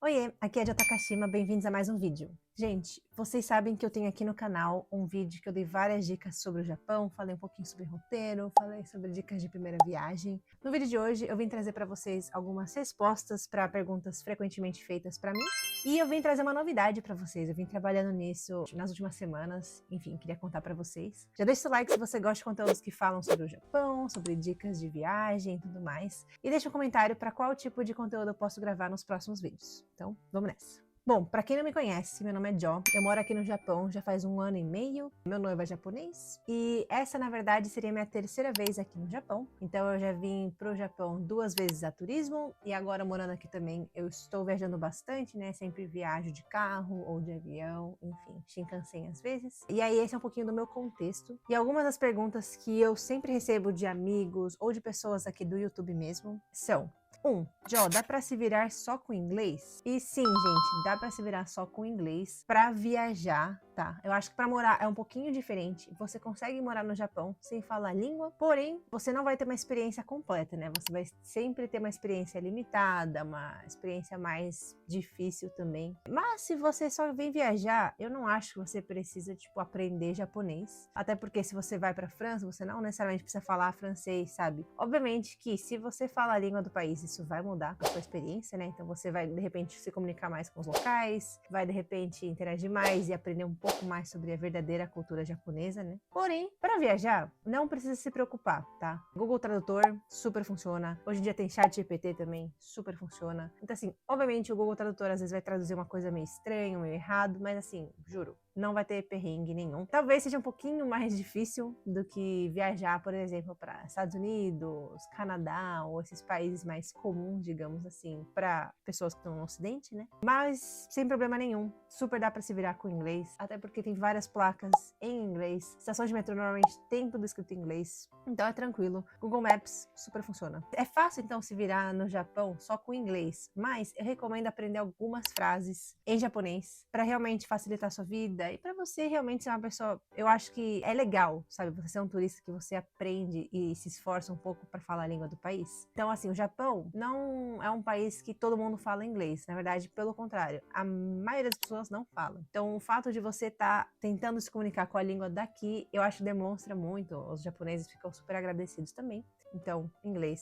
Oiê, aqui é a Jota Kashima, bem-vindos a mais um vídeo. Gente, vocês sabem que eu tenho aqui no canal um vídeo que eu dei várias dicas sobre o Japão, falei um pouquinho sobre roteiro, falei sobre dicas de primeira viagem. No vídeo de hoje eu vim trazer para vocês algumas respostas para perguntas frequentemente feitas para mim e eu vim trazer uma novidade para vocês. Eu vim trabalhando nisso nas últimas semanas, enfim, queria contar para vocês. Já deixa o like se você gosta de conteúdos que falam sobre o Japão, sobre dicas de viagem e tudo mais. E deixa um comentário para qual tipo de conteúdo eu posso gravar nos próximos vídeos. Então, vamos nessa. Bom, pra quem não me conhece, meu nome é Jo, eu moro aqui no Japão já faz 1 ano e meio, meu noivo é japonês, e essa na verdade seria minha terceira vez aqui no Japão, então eu já vim pro Japão 2 vezes a turismo, e agora morando aqui também eu estou viajando bastante, né, sempre viajo de carro ou de avião, enfim, Shinkansen às vezes, e aí esse é um pouquinho do meu contexto, e algumas das perguntas que eu sempre recebo de amigos ou de pessoas aqui do YouTube mesmo são: 1. Jo, dá pra se virar só com inglês? E sim, gente, dá pra se virar só com inglês pra viajar, tá? Eu acho que pra morar é um pouquinho diferente. Você consegue morar no Japão sem falar a língua, porém, você não vai ter uma experiência completa, né? Você vai sempre ter uma experiência limitada, uma experiência mais difícil também. Mas se você só vem viajar, eu não acho que você precisa, tipo, aprender japonês. Até porque se você vai pra França, você não necessariamente precisa falar francês, sabe? Obviamente que se você fala a língua do país, isso vai mudar a sua experiência, né? Então você vai, de repente, se comunicar mais com os locais, vai, de repente, interagir mais e aprender um pouco mais sobre a verdadeira cultura japonesa, né? Porém, para viajar, não precisa se preocupar, tá? Google Tradutor super funciona. Hoje em dia tem ChatGPT também, super funciona. Então, assim, obviamente o Google Tradutor às vezes vai traduzir uma coisa meio estranha, meio errado, mas assim, juro, não vai ter perrengue nenhum. Talvez seja um pouquinho mais difícil do que viajar, por exemplo, para Estados Unidos, Canadá ou esses países mais comuns, digamos assim, para pessoas que estão no Ocidente, né? Mas sem problema nenhum, super dá para se virar com inglês, até porque tem várias placas em inglês. Estações de metrô normalmente tem tudo escrito em inglês, então é tranquilo. Google Maps super funciona. É fácil então se virar no Japão só com inglês, mas eu recomendo aprender algumas frases em japonês para realmente facilitar a sua vida e para você realmente ser uma pessoa. Eu acho que é legal, sabe, você ser um turista que você aprende e se esforça um pouco para falar a língua do país. Então, assim, o Japão não é um país que todo mundo fala inglês. Na verdade, pelo contrário, a maioria das pessoas não fala. Então, o fato de você estar tentando se comunicar com a língua daqui, eu acho que demonstra muito. Os japoneses ficam super agradecidos também. Então, inglês.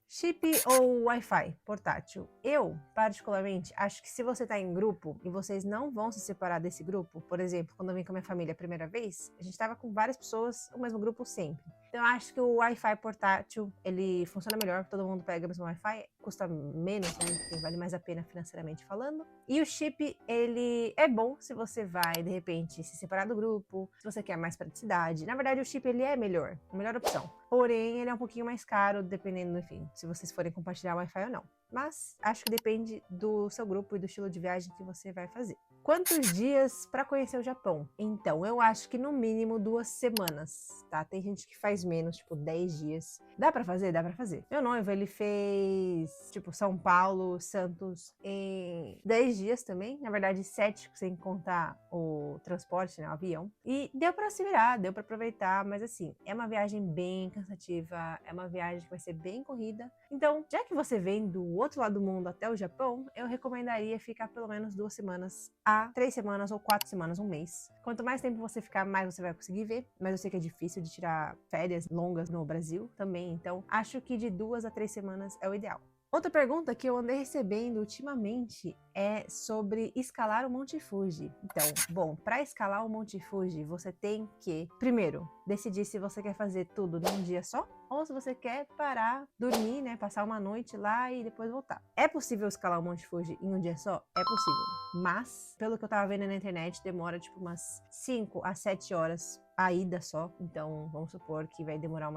Chip ou Wi-Fi portátil? Eu, particularmente, acho que se você tá em grupo e vocês não vão se separar desse grupo, por exemplo, quando eu vim com a minha família a primeira vez, a gente tava com várias pessoas, o mesmo grupo sempre. Então eu acho que o Wi-Fi portátil, ele funciona melhor, todo mundo pega o mesmo Wi-Fi, custa menos, né, porque vale mais a pena financeiramente falando. E o chip, ele é bom se você vai, de repente, se separar do grupo, se você quer mais praticidade. Na verdade, o chip, ele é a melhor opção. Porém, ele é um pouquinho mais caro, dependendo, enfim, se vocês forem compartilhar Wi-Fi ou não. Mas acho que depende do seu grupo e do estilo de viagem que você vai fazer. Quantos dias para conhecer o Japão? Então, eu acho que no mínimo 2 semanas, tá? Tem gente que faz menos, tipo 10 dias. Dá pra fazer? Dá pra fazer. Meu noivo, ele fez, tipo, São Paulo, Santos em 10 dias também. Na verdade, 7, sem contar o transporte, né, o avião. E deu pra se virar, deu pra aproveitar, mas assim, é uma viagem bem cansativa, é uma viagem que vai ser bem corrida. Então, já que você vem do outro lado do mundo até o Japão, eu recomendaria ficar pelo menos 2 semanas a 3 semanas ou 4 semanas, um mês. Quanto mais tempo você ficar, mais você vai conseguir ver. Mas eu sei que é difícil de tirar férias longas no Brasil também, então acho que de 2 a 3 semanas é o ideal. Outra pergunta que eu andei recebendo ultimamente é sobre escalar o Monte Fuji. Então, bom, para escalar o Monte Fuji, você tem que, primeiro, decidir se você quer fazer tudo num dia só ou se você quer parar, dormir, né, passar uma noite lá e depois voltar. É possível escalar o Monte Fuji em um dia só? É possível. Mas, pelo que eu tava vendo na internet, demora tipo umas 5 a 7 horas a ida só. Então, vamos supor que vai demorar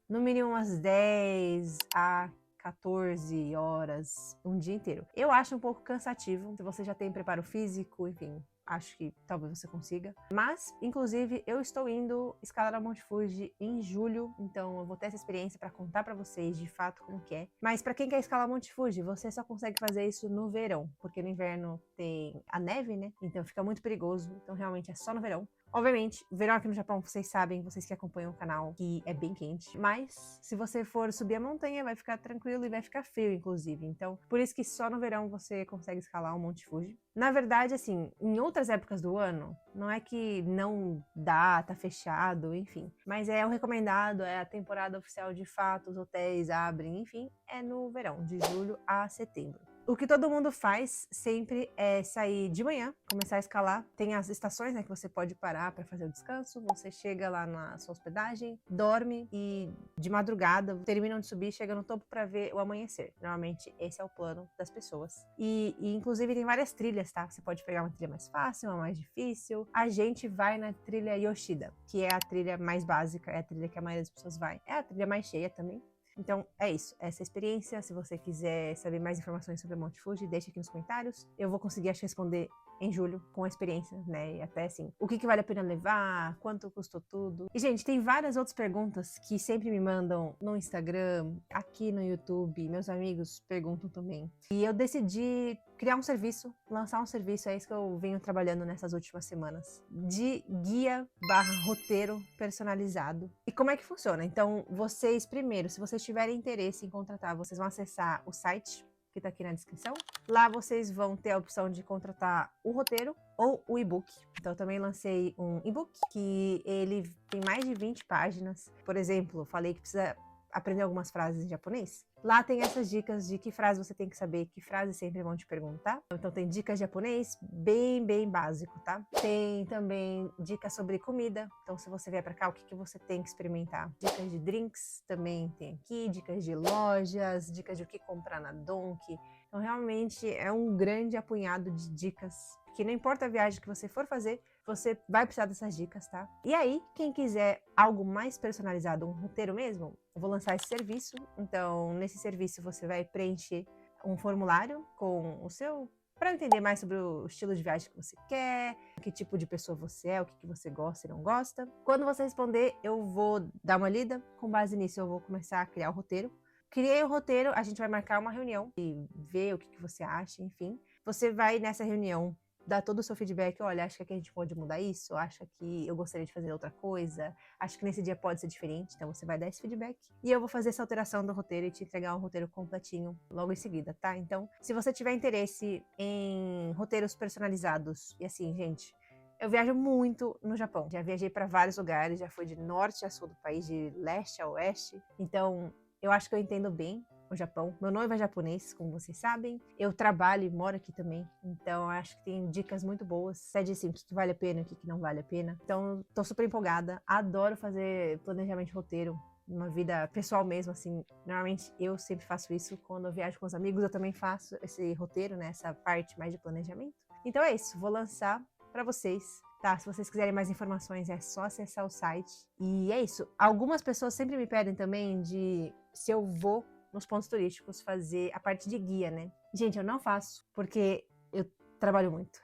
no mínimo umas 10 a 14 horas, um dia inteiro. Eu acho um pouco cansativo, se você já tem preparo físico, enfim, acho que talvez você consiga. Mas, inclusive, eu estou indo escalar a Monte Fuji em julho, então eu vou ter essa experiência para contar para vocês de fato como que é. Mas para quem quer escalar Monte Fuji, você só consegue fazer isso no verão, porque no inverno tem a neve, né? Então fica muito perigoso, então realmente é só no verão. Obviamente, verão aqui no Japão, vocês sabem, vocês que acompanham o canal, que é bem quente. Mas, se você for subir a montanha, vai ficar tranquilo e vai ficar frio, inclusive. Então, por isso que só no verão você consegue escalar o Monte Fuji. Na verdade, assim, em outras épocas do ano, não é que não dá, tá fechado, enfim. Mas é o recomendado, é a temporada oficial de fato, os hotéis abrem, enfim, é no verão, de julho a setembro. O que todo mundo faz sempre é sair de manhã, começar a escalar. Tem as estações, né, que você pode parar para fazer o descanso. Você chega lá na sua hospedagem, dorme e de madrugada terminam de subir, chega no topo para ver o amanhecer. Normalmente esse é o plano das pessoas. E inclusive tem várias trilhas, tá? Você pode pegar uma trilha mais fácil, uma mais difícil. A gente vai na trilha Yoshida, que é a trilha mais básica, é a trilha que a maioria das pessoas vai. É a trilha mais cheia também. Então é isso, essa experiência. Se você quiser saber mais informações sobre o Monte Fuji, deixa aqui nos comentários. Eu vou conseguir, acho, responder em julho com a experiência, né? E até assim, o que vale a pena levar, quanto custou tudo. E, gente, tem várias outras perguntas que sempre me mandam no Instagram, aqui no YouTube, meus amigos perguntam também. E eu decidi criar um serviço, lançar um serviço, é isso que eu venho trabalhando nessas últimas semanas, de guia/roteiro personalizado. E como é que funciona? Então, vocês, primeiro, se vocês tiverem interesse em contratar, vocês vão acessar o site que tá aqui na descrição. Lá vocês vão ter a opção de contratar o roteiro ou o e-book. Então eu também lancei um e-book que ele tem mais de 20 páginas. Por exemplo, falei que precisa aprender algumas frases em japonês. Lá tem essas dicas de que frase você tem que saber, que frase sempre vão te perguntar. Então tem dicas de japonês bem básico, tá? Tem também dicas sobre comida. Então se você vier pra cá, o que você tem que experimentar? Dicas de drinks também tem aqui, dicas de lojas, dicas de o que comprar na Donki. Então realmente é um grande apunhado de dicas que não importa a viagem que você for fazer, você vai precisar dessas dicas, tá? E aí, quem quiser algo mais personalizado, um roteiro mesmo, eu vou lançar esse serviço. Então, nesse serviço você vai preencher um formulário com o seu, para entender mais sobre o estilo de viagem que você quer, que tipo de pessoa você é, o que você gosta e não gosta. Quando você responder, eu vou dar uma lida. Com base nisso, eu vou começar a criar o roteiro. Criei o roteiro, a gente vai marcar uma reunião e ver o que você acha, enfim. Você vai nessa reunião dar todo o seu feedback. Olha, acho que aqui a gente pode mudar isso, acha que eu gostaria de fazer outra coisa, acho que nesse dia pode ser diferente, então você vai dar esse feedback. E eu vou fazer essa alteração do roteiro e te entregar um roteiro completinho logo em seguida, tá? Então, se você tiver interesse em roteiros personalizados, e assim, gente, eu viajo muito no Japão. Já viajei para vários lugares, já fui de norte a sul do país, de leste a oeste. Então, eu acho que eu entendo bem o Japão. Meu noivo é japonês, como vocês sabem. Eu trabalho e moro aqui também. Então, acho que tem dicas muito boas. Você disse assim, o que vale a pena, o que não vale a pena. Então, tô super empolgada. Adoro fazer planejamento de roteiro. Uma vida pessoal mesmo, assim. Normalmente, eu sempre faço isso. Quando eu viajo com os amigos, eu também faço esse roteiro, né? Essa parte mais de planejamento. Então, é isso. Vou lançar para vocês. Tá, se vocês quiserem mais informações, é só acessar o site. E é isso. Algumas pessoas sempre me pedem também de se eu vou nos pontos turísticos fazer a parte de guia, né? Gente, eu não faço, porque eu trabalho muito.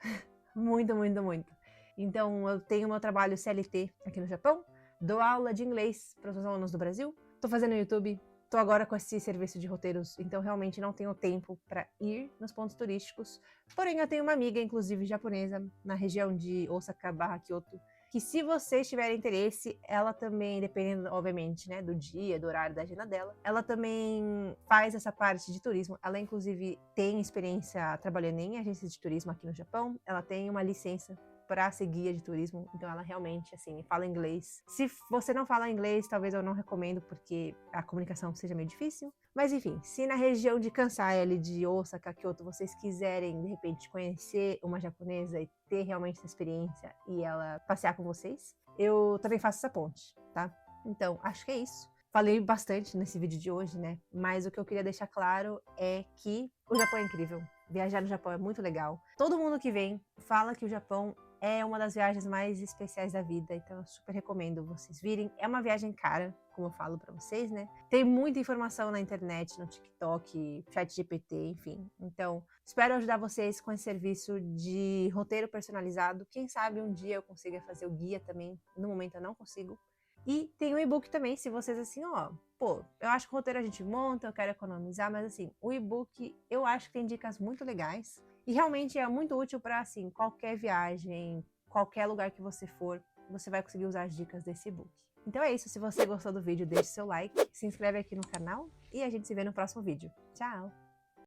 Muito. Então, eu tenho meu trabalho CLT aqui no Japão, dou aula de inglês para os meus alunos do Brasil, tô fazendo YouTube, tô agora com esse serviço de roteiros, então realmente não tenho tempo para ir nos pontos turísticos. Porém, eu tenho uma amiga, inclusive japonesa, na região de Osaka/Kyoto, que se vocês tiverem interesse, ela também, dependendo, obviamente, né, do dia, do horário, da agenda dela, ela também faz essa parte de turismo. Ela, inclusive, tem experiência trabalhando em agências de turismo aqui no Japão. Ela tem uma licença para ser guia de turismo, então ela realmente, assim, fala inglês. Se você não fala inglês, talvez eu não recomendo, porque a comunicação seja meio difícil. Mas enfim, se na região de Kansai, ali de Osaka, Kyoto, vocês quiserem, de repente, conhecer uma japonesa e ter realmente essa experiência e ela passear com vocês, eu também faço essa ponte, tá? Então, acho que é isso. Falei bastante nesse vídeo de hoje, né? Mas o que eu queria deixar claro é que o Japão é incrível. Viajar no Japão é muito legal. Todo mundo que vem fala que o Japão é uma das viagens mais especiais da vida, então eu super recomendo vocês virem. É uma viagem cara, como eu falo pra vocês, né? Tem muita informação na internet, no TikTok, ChatGPT, enfim. Então, espero ajudar vocês com esse serviço de roteiro personalizado. Quem sabe um dia eu consiga fazer o guia também. No momento eu não consigo. E tem o e-book também, se vocês assim, ó, pô, eu acho que o roteiro a gente monta, eu quero economizar, mas assim, o e-book eu acho que tem dicas muito legais e realmente é muito útil para assim, qualquer viagem, qualquer lugar que você for. você vai conseguir usar as dicas desse e-book. Então é isso, se você gostou do vídeo, deixe seu like, se inscreve aqui no canal e a gente se vê no próximo vídeo. Tchau!